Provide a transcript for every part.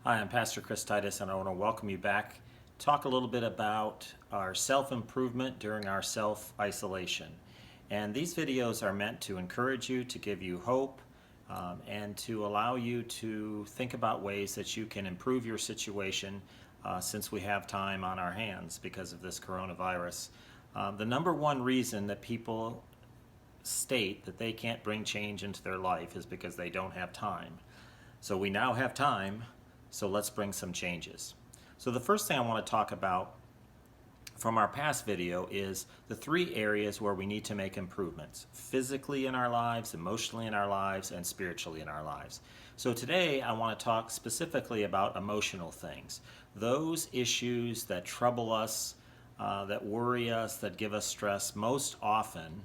Hi, I'm Pastor Chris Titus, and I want to welcome you back. Talk a little bit about our self-improvement during our self-isolation. And these videos are meant to encourage you, to give you hope, and to allow you to think about ways that you can improve your situation since we have time on our hands because of this coronavirus. The number one reason that people state that they can't bring change into their life is because they don't have time. So we now have time, so let's bring some changes. So the first thing I want to talk about from our past video is the three areas where we need to make improvements: physically in our lives, emotionally in our lives, and spiritually in our lives. So today I want to talk specifically about emotional things, those issues that trouble us, that worry us, that give us stress most often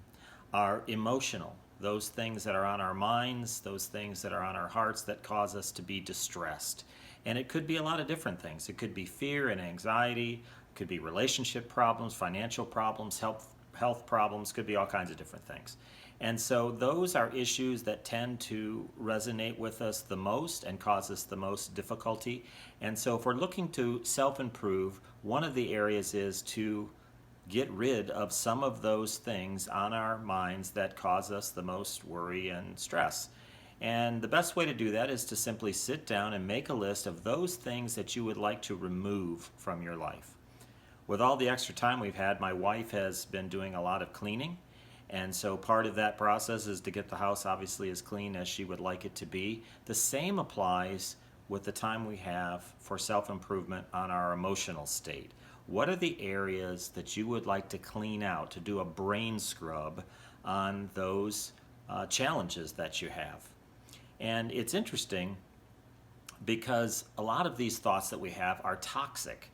are emotional. Those things that are on our minds, those things that are on our hearts that cause us to be distressed. And it could be a lot of different things. It could be fear and anxiety, it could be relationship problems, financial problems, health problems, could be all kinds of different things. And so those are issues that tend to resonate with us the most and cause us the most difficulty. And so if we're looking to self-improve, one of the areas is to get rid of some of those things on our minds that cause us the most worry and stress. And the best way to do that is to simply sit down and make a list of those things that you would like to remove from your life. With all the extra time we've had, my wife has been doing a lot of cleaning. And so part of that process is to get the house obviously as clean as she would like it to be. The same applies with the time we have for self-improvement on our emotional state. What are the areas that you would like to clean out, to do a brain scrub on those challenges that you have? And it's interesting because a lot of these thoughts that we have are toxic.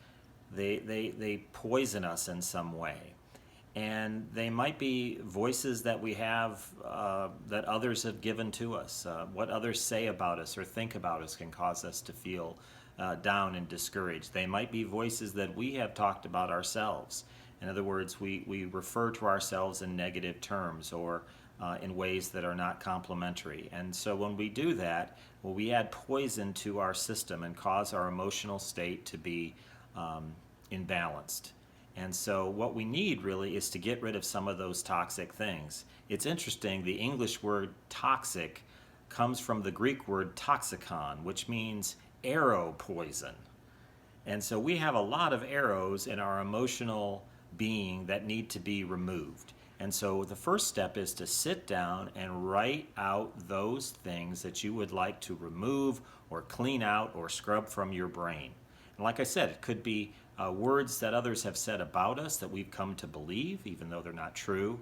They poison us in some way. And they might be voices that we have that others have given to us. What others say about us or think about us can cause us to feel down and discouraged. They might be voices that we have talked about ourselves. In other words, we refer to ourselves in negative terms or in ways that are not complimentary. And so when we do that, well, we add poison to our system and cause our emotional state to be imbalanced. And so what we need really is to get rid of some of those toxic things. It's interesting, the English word toxic comes from the Greek word toxikon, which means arrow poison. And so we have a lot of arrows in our emotional being that need to be removed. And so the first step is to sit down and write out those things that you would like to remove or clean out or scrub from your brain. And like I said, it could be words that others have said about us that we've come to believe, even though they're not true.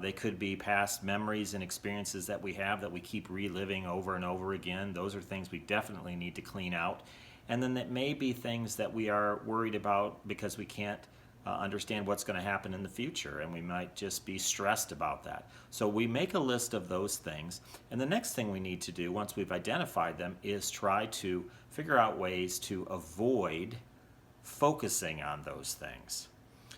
They could be past memories and experiences that we have that we keep reliving over and over again. Those are things we definitely need to clean out. And then it may be things that we are worried about because we can't understand what's going to happen in the future, and we might just be stressed about that. So we make a list of those things, and the next thing we need to do once we've identified them is try to figure out ways to avoid focusing on those things.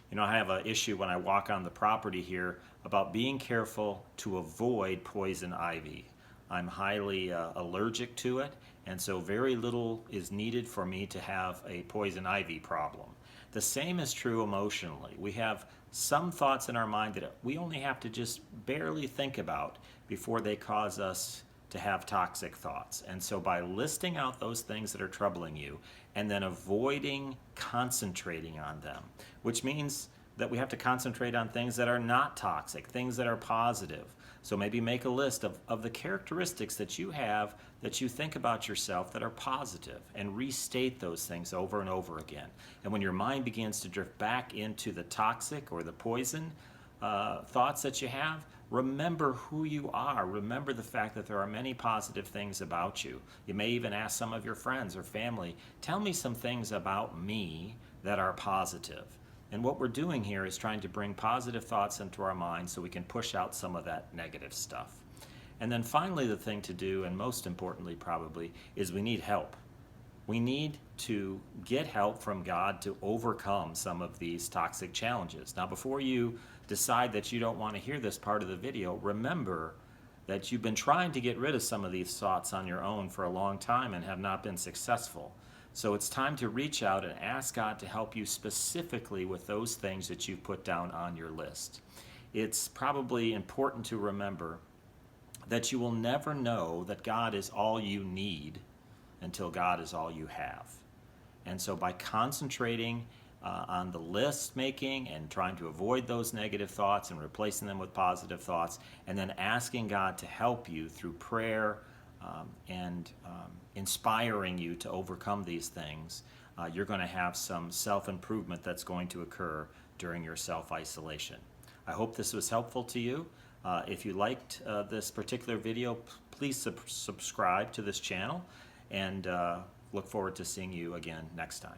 You know, I have an issue when I walk on the property here about being careful to avoid poison ivy. I'm highly allergic to it, and so very little is needed for me to have a poison ivy problem. The same is true emotionally. We have some thoughts in our mind that we only have to just barely think about before they cause us to have toxic thoughts. And so by listing out those things that are troubling you and then avoiding concentrating on them, which means that we have to concentrate on things that are not toxic, things that are positive. So maybe make a list of the characteristics that you have that you think about yourself that are positive and restate those things over and over again. And when your mind begins to drift back into the toxic or the poison thoughts that you have, remember who you are. Remember the fact that there are many positive things about you. You may even ask some of your friends or family, tell me some things about me that are positive. And what we're doing here is trying to bring positive thoughts into our minds so we can push out some of that negative stuff. And then finally, the thing to do, and most importantly probably, is we need help. We need to get help from God to overcome some of these toxic challenges. Now, before you decide that you don't want to hear this part of the video, remember that you've been trying to get rid of some of these thoughts on your own for a long time and have not been successful. So it's time to reach out and ask God to help you specifically with those things that you've put down on your list. It's probably important to remember that you will never know that God is all you need until God is all you have. And so by concentrating on the list making and trying to avoid those negative thoughts and replacing them with positive thoughts, and then asking God to help you through prayer and inspiring you to overcome these things, you're going to have some self-improvement that's going to occur during your self-isolation. I hope this was helpful to you. If you liked this particular video, please subscribe to this channel, and look forward to seeing you again next time.